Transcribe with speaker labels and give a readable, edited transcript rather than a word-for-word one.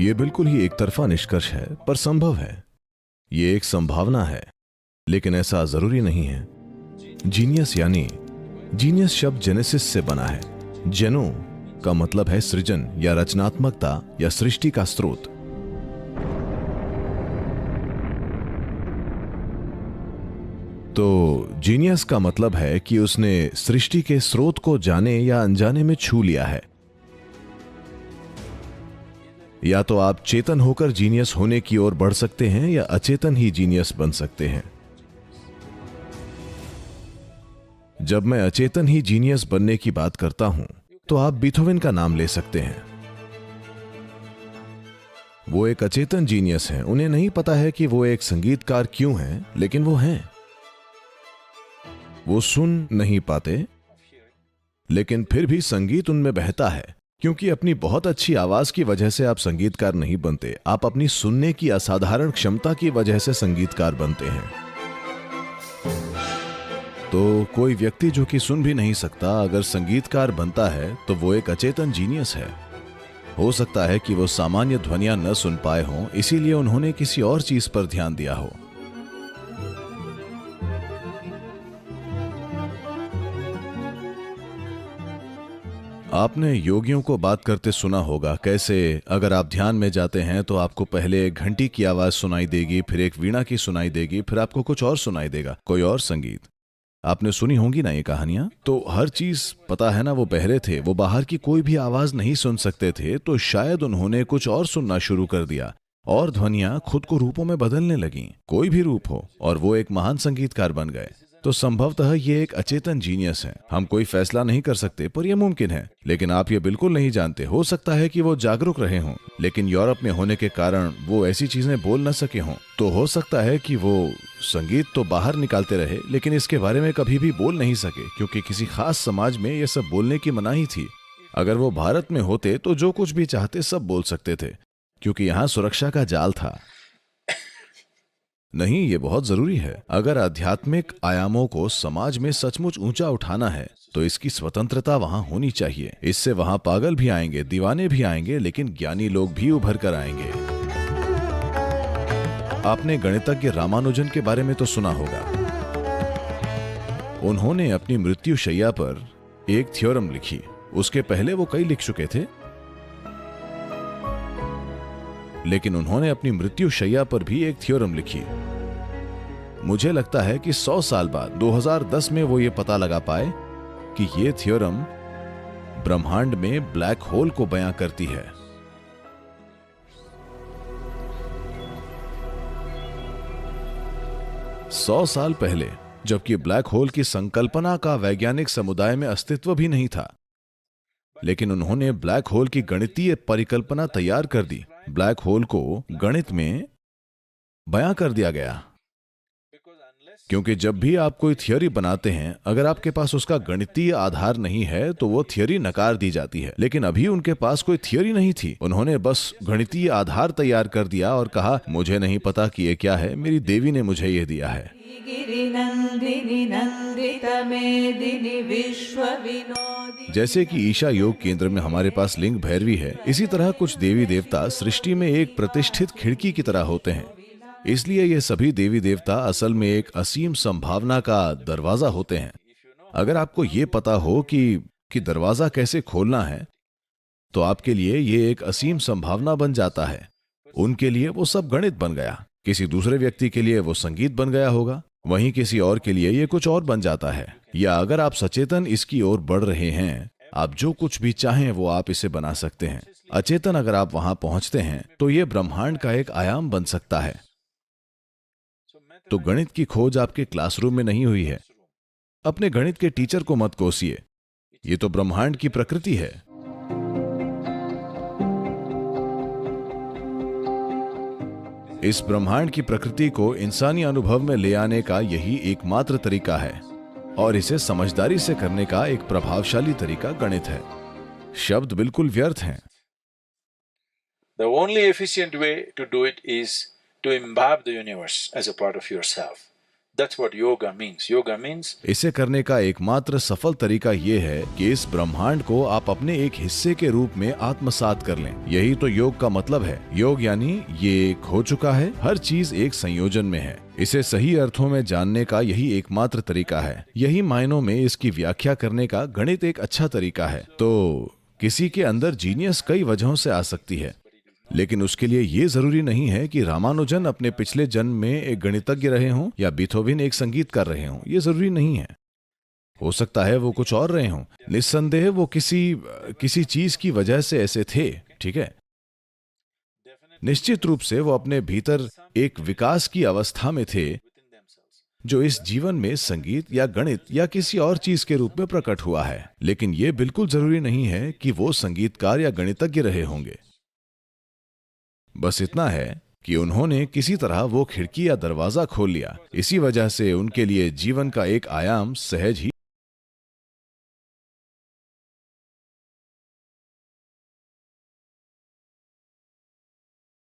Speaker 1: ये बिल्कुल ही एक तरफा निष्कर्ष है, पर संभव है। ये एक संभावना है, लेकिन ऐसा जरूरी नहीं है। जीनियस शब्द जेनेसिस से बना है। जेनो का मतलब है सृजन या रचनात्मकता या सृष्टि का स्रोत। तो जीनियस का मतलब है कि उसने सृष्टि के स्रोत को जाने या अनजाने में छू लिया है। या तो आप चेतन होकर जीनियस होने की ओर बढ़ सकते हैं या अचेतन ही जीनियस बन सकते हैं। जब मैं अचेतन ही जीनियस बनने की बात करता हूं, तो आप बीथोवन का नाम ले सकते हैं। वो एक अचेतन जीनियस हैं। उन्हें नहीं पता है कि वो एक संगीतकार क्यों हैं, लेकिन वो हैं। वो सुन नहीं पाते, लेकिन फिर भी संगीत उनमें बहता है। क्योंकि अपनी बहुत अच्छी आवाज की वजह से आप संगीतकार नहीं बनते, आप अपनी सुनने की असाधारण क्षमता की वजह से संगीतकार बनते हैं। तो कोई व्यक्ति जो कि सुन भी नहीं सकता, अगर संगीतकार बनता है तो वो एक अचेतन जीनियस है। हो सकता है कि वो सामान्य ध्वनियां न सुन पाए हों, इसीलिए उन्होंने किसी और चीज पर ध्यान दिया हो। आपने योगियों को बात करते सुना होगा, कैसे अगर आप ध्यान में जाते हैं तो आपको पहले एक घंटी की आवाज सुनाई देगी, फिर एक वीणा की सुनाई देगी, फिर आपको कुछ और सुनाई देगा, कोई और संगीत। आपने सुनी होंगी ना ये कहानियां। तो हर चीज पता है ना, वो बहरे थे, वो बाहर की कोई भी आवाज नहीं सुन सकते थे, तो शायद उन्होंने कुछ और सुनना शुरू कर दिया और ध्वनियां खुद को रूपों में बदलने लगीं, कोई भी रूप हो, और वो एक महान संगीतकार बन गए। तो संभवतः ये एक अचेतन जीनियस है। हम कोई फैसला नहीं कर सकते, पर यह मुमकिन है। लेकिन आप ये बिल्कुल नहीं जानते। हो सकता है कि वो जागरूक रहे हों, लेकिन यूरोप में होने के कारण वो ऐसी चीजें बोल न सके हों। तो हो सकता है कि वो संगीत तो बाहर निकालते रहे, लेकिन इसके बारे में कभी भी बोल नहीं सके, क्योंकि किसी खास समाज में यह सब बोलने की मनाही थी। अगर वो भारत में होते तो जो कुछ भी चाहते सब बोल सकते थे, क्योंकि यहाँ सुरक्षा का जाल था। नहीं, ये बहुत जरूरी है। अगर आध्यात्मिक आयामों को समाज में सचमुच ऊंचा उठाना है, तो इसकी स्वतंत्रता वहां होनी चाहिए। इससे वहां पागल भी आएंगे, दीवाने भी आएंगे, लेकिन ज्ञानी लोग भी उभर कर आएंगे। आपने गणितज्ञ रामानुजन के बारे में तो सुना होगा। उन्होंने अपनी मृत्युशैया पर एक थ्योरम लिखी। उसके पहले वो कई लिख चुके थे, लेकिन उन्होंने अपनी मृत्युशैया पर भी एक थ्योरम लिखी। मुझे लगता है कि 100 साल बाद 2010 में वो ये पता लगा पाए कि ये थ्योरम ब्रह्मांड में ब्लैक होल को बयां करती है। सौ साल पहले, जबकि ब्लैक होल की संकल्पना का वैज्ञानिक समुदाय में अस्तित्व भी नहीं था, लेकिन उन्होंने ब्लैक होल की गणितीय परिकल्पना तैयार कर दी। ब्लैक होल को गणित में बयां कर दिया गया। क्योंकि जब भी आप कोई थियरी बनाते हैं, अगर आपके पास उसका गणितीय आधार नहीं है तो वो थियरी नकार दी जाती है। लेकिन अभी उनके पास कोई थियरी नहीं थी, उन्होंने बस गणितीय आधार तैयार कर दिया और कहा, मुझे नहीं पता कि ये क्या है, मेरी देवी ने मुझे ये दिया है। जैसे कि ईशा योग केंद्र में हमारे पास लिंग भैरवी है, इसी तरह कुछ देवी देवता सृष्टि में एक प्रतिष्ठित खिड़की की तरह होते हैं। इसलिए ये सभी देवी देवता असल में एक असीम संभावना का दरवाजा होते हैं। अगर आपको ये पता हो कि दरवाजा कैसे खोलना है, तो आपके लिए ये एक असीम संभावना बन जाता है। उनके लिए वो सब गणित बन गया, किसी दूसरे व्यक्ति के लिए वो संगीत बन गया होगा, वहीं किसी और के लिए ये कुछ और बन जाता है। या अगर आप सचेतन इसकी ओर बढ़ रहे हैं, आप जो कुछ भी चाहें वो आप इसे बना सकते हैं। अचेतन अगर आप वहां पहुंचते हैं, तो ये ब्रह्मांड का एक आयाम बन सकता है। तो गणित की खोज आपके क्लासरूम में नहीं हुई है। अपने गणित के टीचर को मत कोसिए, ये तो ब्रह्मांड की प्रकृति है। इस ब्रह्मांड की प्रकृति को इंसानी अनुभव में ले आने का यही एकमात्र तरीका है, और इसे समझदारी से करने का एक प्रभावशाली तरीका गणित है। शब्द बिल्कुल व्यर्थ हैं।
Speaker 2: The only efficient way to do it is to imbibe the universe as a part of yourself. That's what yoga means. Yoga means
Speaker 1: इसे करने का एकमात्र सफल तरीका ये है कि इस ब्रह्मांड को आप अपने एक हिस्से के रूप में आत्मसात कर लें। यही तो योग का मतलब है। योग यानी ये एक हो चुका है, हर चीज एक संयोजन में है। इसे सही अर्थों में जानने का यही एकमात्र तरीका है। यही मायनों में इसकी व्याख्या करने का गणित एक अच्छा तरीका है। तो किसी के अंदर जीनियस कई वजहों से आ सकती है, लेकिन उसके लिए ये जरूरी नहीं है कि रामानुजन अपने पिछले जन्म में एक गणितज्ञ रहे हों या बीथोवन एक संगीतकार रहे हों। ये जरूरी नहीं है। हो सकता है वो कुछ और रहे हों। निस्संदेह वो किसी चीज की वजह से ऐसे थे, ठीक है। निश्चित रूप से वो अपने भीतर एक विकास की अवस्था में थे जो इस जीवन में संगीत या गणित या किसी और चीज के रूप में प्रकट हुआ है। लेकिन ये बिल्कुल जरूरी नहीं है कि वो संगीतकार या गणितज्ञ रहे होंगे। बस इतना है कि उन्होंने किसी तरह वो खिड़की या दरवाजा खोल लिया। इसी वजह से उनके लिए जीवन का एक आयाम सहज ही